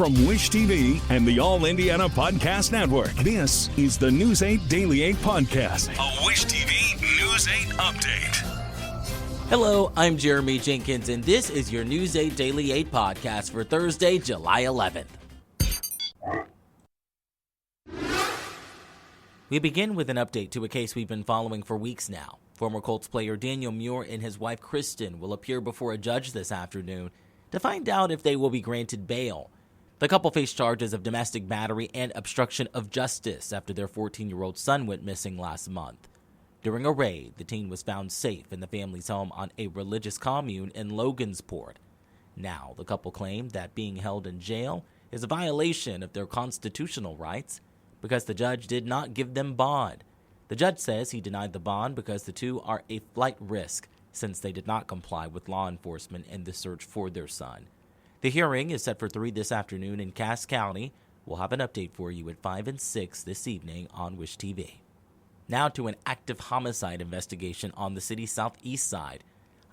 From Wish TV and the All Indiana Podcast Network, this is the News 8 Daily 8 Podcast, a Wish TV News 8 update. Hello, I'm Jeremy Jenkins, and this is your News 8 Daily 8 Podcast for Thursday, July 11th. We begin with an update to a case we've been following for weeks now. Former Colts player Daniel Muir and his wife Kristen will appear before a judge this afternoon to find out if they will be granted bail. The couple faced charges of domestic battery and obstruction of justice after their 14-year-old son went missing last month. During a raid, the teen was found safe in the family's home on a religious commune in Logansport. Now, the couple claimed that being held in jail is a violation of their constitutional rights because the judge did not give them bond. The judge says he denied the bond because the two are a flight risk since they did not comply with law enforcement in the search for their son. The hearing is set for 3 this afternoon in Cass County. We'll have an update for you at 5 and 6 this evening on Wish TV. Now to an active homicide investigation on the city's southeast side.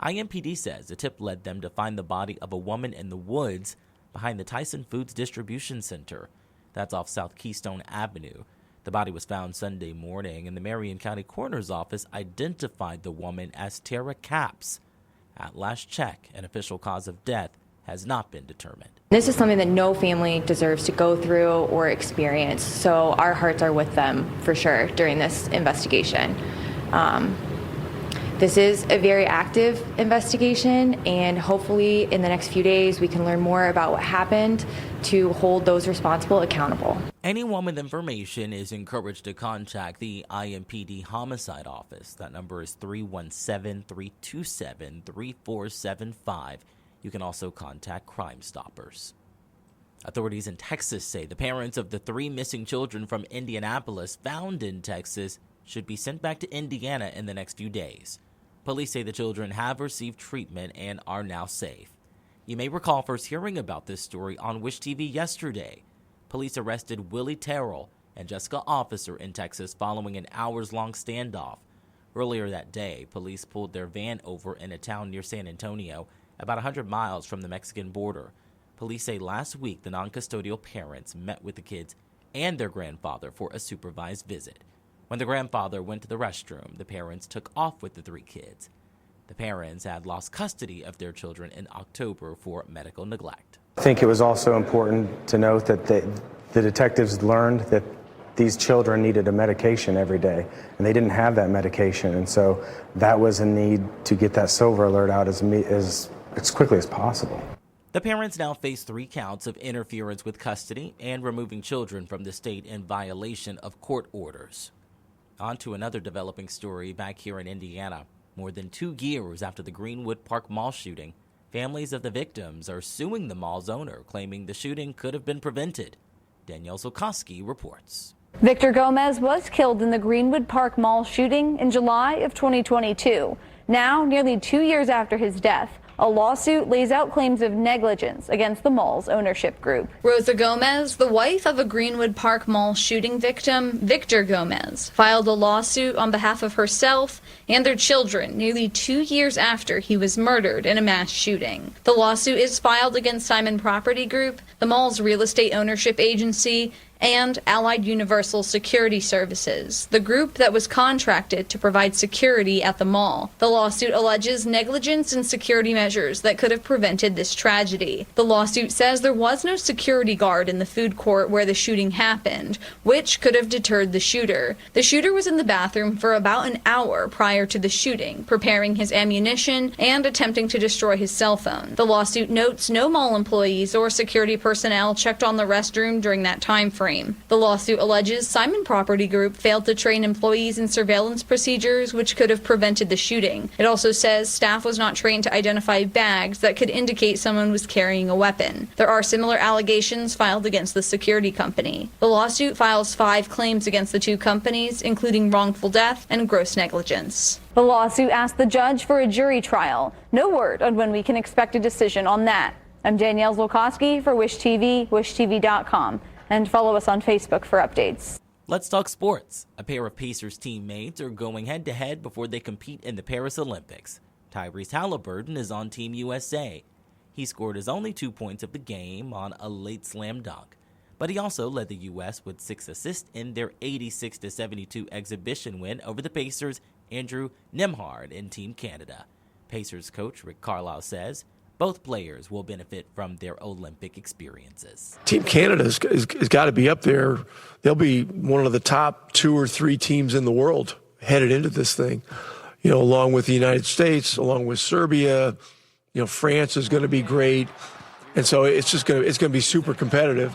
IMPD says a tip led them to find the body of a woman in the woods behind the Tyson Foods Distribution Center. That's off South Keystone Avenue. The body was found Sunday morning, and the Marion County Coroner's Office identified the woman as Tara Capps. At last check, an official cause of death has not been determined. This is something that no family deserves to go through or experience, so our hearts are with them for sure during this investigation. This is a very active investigation, and hopefully in the next few days we can learn more about what happened to hold those responsible accountable. Anyone with information is encouraged to contact the IMPD Homicide Office. That number is 317-327-3475. You can also contact Crime Stoppers. Authorities in Texas say the parents of the 3 missing children from Indianapolis found in Texas should be sent back to Indiana in the next few days. Police say the children have received treatment and are now safe. You may recall first hearing about this story on Wish TV yesterday. Police arrested Willie Terrell and Jessica Officer in Texas following an hours-long standoff. Earlier that day, police pulled their van over in a town near San Antonio, about 100 miles from the Mexican border. Police say last week the non-custodial parents met with the kids and their grandfather for a supervised visit. When the grandfather went to the restroom, the parents took off with the 3 kids. The parents had lost custody of their children in October for medical neglect. I think it was also important to note that the detectives learned that these children needed a medication every day, and they didn't have that medication, and so that was a need to get that silver alert out as quickly as possible. The parents now face 3 counts of interference with custody and removing children from the state in violation of court orders. On to another developing story back here in Indiana. More than 2 years after the Greenwood Park Mall shooting, families of the victims are suing the mall's owner, claiming the shooting could have been prevented. Danielle Zulkowski reports. Victor Gomez was killed in the Greenwood Park Mall shooting in July of 2022. Now, nearly 2 years after his death, a lawsuit lays out claims of negligence against the mall's ownership group. Rosa Gomez, the wife of a Greenwood Park Mall shooting victim, Victor Gomez, filed a lawsuit on behalf of herself and their children nearly 2 years after he was murdered in a mass shooting. The lawsuit is filed against Simon Property Group, the mall's real estate ownership agency, and Allied Universal Security Services, the group that was contracted to provide security at the mall. The lawsuit alleges negligence in security measures that could have prevented this tragedy. The lawsuit says there was no security guard in the food court where the shooting happened, which could have deterred the shooter. The shooter was in the bathroom for about an hour prior to the shooting, preparing his ammunition and attempting to destroy his cell phone. The lawsuit notes no mall employees or security personnel checked on the restroom during that time frame. The lawsuit alleges Simon Property Group failed to train employees in surveillance procedures which could have prevented the shooting. It also says staff was not trained to identify bags that could indicate someone was carrying a weapon. There are similar allegations filed against the security company. The lawsuit files 5 claims against the 2 companies, including wrongful death and gross negligence. The lawsuit asked the judge for a jury trial. No word on when we can expect a decision on that. I'm Danielle Zulkowski for Wish TV, wishtv.com. And follow us on Facebook for updates. Let's talk sports. A pair of Pacers teammates are going head-to-head before they compete in the Paris Olympics. Tyrese Halliburton is on Team USA. He scored his only 2 points of the game on a late slam dunk, but he also led the U.S. with 6 assists in their 86-72 exhibition win over the Pacers' Andrew Nembhard in Team Canada. Pacers coach Rick Carlisle says both players will benefit from their Olympic experiences. Team Canada has got to be up there. They'll be one of the top 2 or 3 teams in the world headed into this thing, along with the United States, along with Serbia. France is going to be great. And so it's going to be super competitive.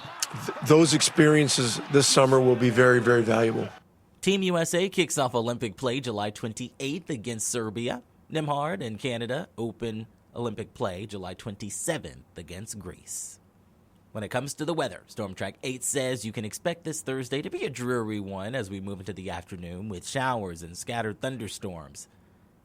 Those experiences this summer will be very, very valuable. Team USA kicks off Olympic play July 28th against Serbia. Nembhard and Canada open Olympic play July 27th against Greece. When it comes to the weather, Storm Track 8 says you can expect this Thursday to be a dreary one as we move into the afternoon with showers and scattered thunderstorms.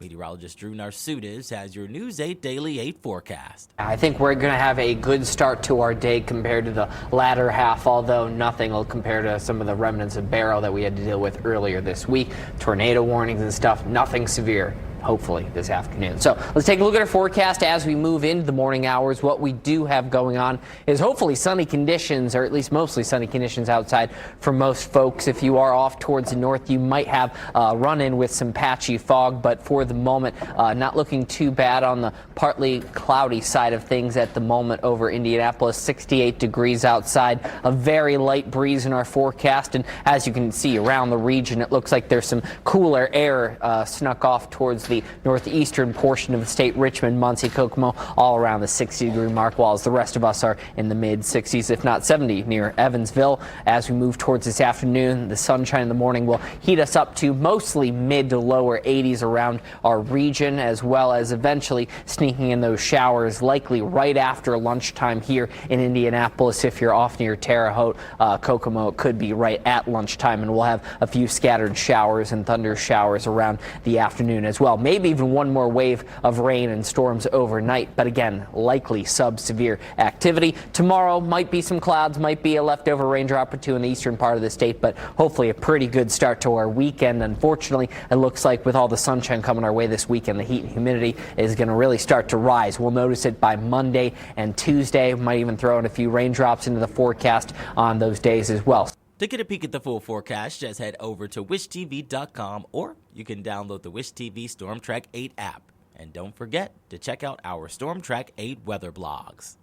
Meteorologist Drew Narsutis has your News 8 Daily 8 forecast. I think we're going to have a good start to our day compared to the latter half, although nothing will compare to some of the remnants of Beryl that we had to deal with earlier this week. Tornado warnings and stuff, nothing severe. Hopefully this afternoon. So let's take a look at our forecast as we move into the morning hours. What we do have going on is hopefully sunny conditions, or at least mostly sunny conditions outside for most folks. If you are off towards the north, you might have a run-in with some patchy fog, but for the moment, not looking too bad on the partly cloudy side of things at the moment over Indianapolis. 68 degrees outside, a very light breeze in our forecast, and as you can see around the region, it looks like there's some cooler air snuck off towards the northeastern portion of the state, Richmond, Muncie, Kokomo, all around the 60-degree mark, while the rest of us are in the mid-60s, if not 70, near Evansville. As we move towards this afternoon, the sunshine in the morning will heat us up to mostly mid to lower 80s around our region, as well as eventually sneaking in those showers, likely right after lunchtime here in Indianapolis. If you're off near Terre Haute, Kokomo, it could be right at lunchtime, and we'll have a few scattered showers and thunder showers around the afternoon as well. Maybe even one more wave of rain and storms overnight, but again, likely sub-severe activity. Tomorrow might be some clouds, might be a leftover raindrop or two in the eastern part of the state, but hopefully a pretty good start to our weekend. Unfortunately, it looks like with all the sunshine coming our way this weekend, the heat and humidity is going to really start to rise. We'll notice it by Monday and Tuesday. Might even throw in a few raindrops into the forecast on those days as well. To get a peek at the full forecast, just head over to wishtv.com, or you can download the Wish TV Storm Track 8 app. And don't forget to check out our Storm Track 8 weather blogs.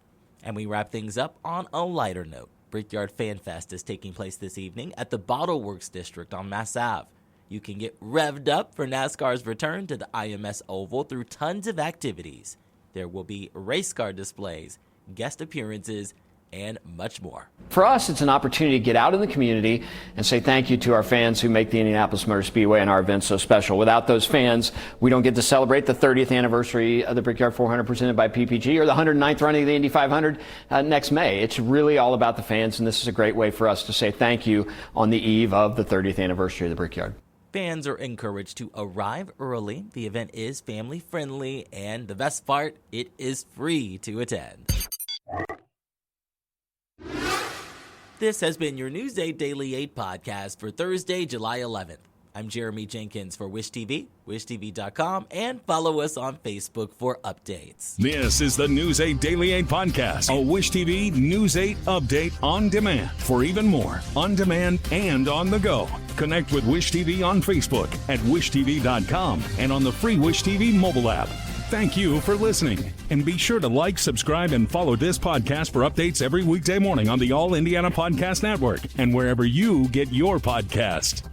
And we wrap things up on a lighter note. Brickyard Fan Fest is taking place this evening at the Bottle Works District on Mass Ave. You can get revved up for NASCAR's return to the IMS Oval through tons of activities. There will be race car displays, guest appearances, and much more. For us, it's an opportunity to get out in the community and say thank you to our fans who make the Indianapolis Motor Speedway and our events so special. Without those fans, we don't get to celebrate the 30th anniversary of the Brickyard 400 presented by PPG, or the 109th running of the Indy 500 next May. It's really all about the fans, and this is a great way for us to say thank you on the eve of the 30th anniversary of the Brickyard. Fans are encouraged to arrive early. The event is family friendly, and the best part, it is free to attend. This has been your News 8 Daily 8 podcast for Thursday, July 11th. I'm Jeremy Jenkins for Wish TV, wishtv.com, and follow us on Facebook for updates. This is the News 8 Daily 8 podcast, a Wish TV News 8 update on demand. For even more, on demand and on the go, connect with Wish TV on Facebook at wishtv.com and on the free Wish TV mobile app. Thank you for listening, and be sure to like, subscribe, and follow this podcast for updates every weekday morning on the All Indiana Podcast Network and wherever you get your podcast.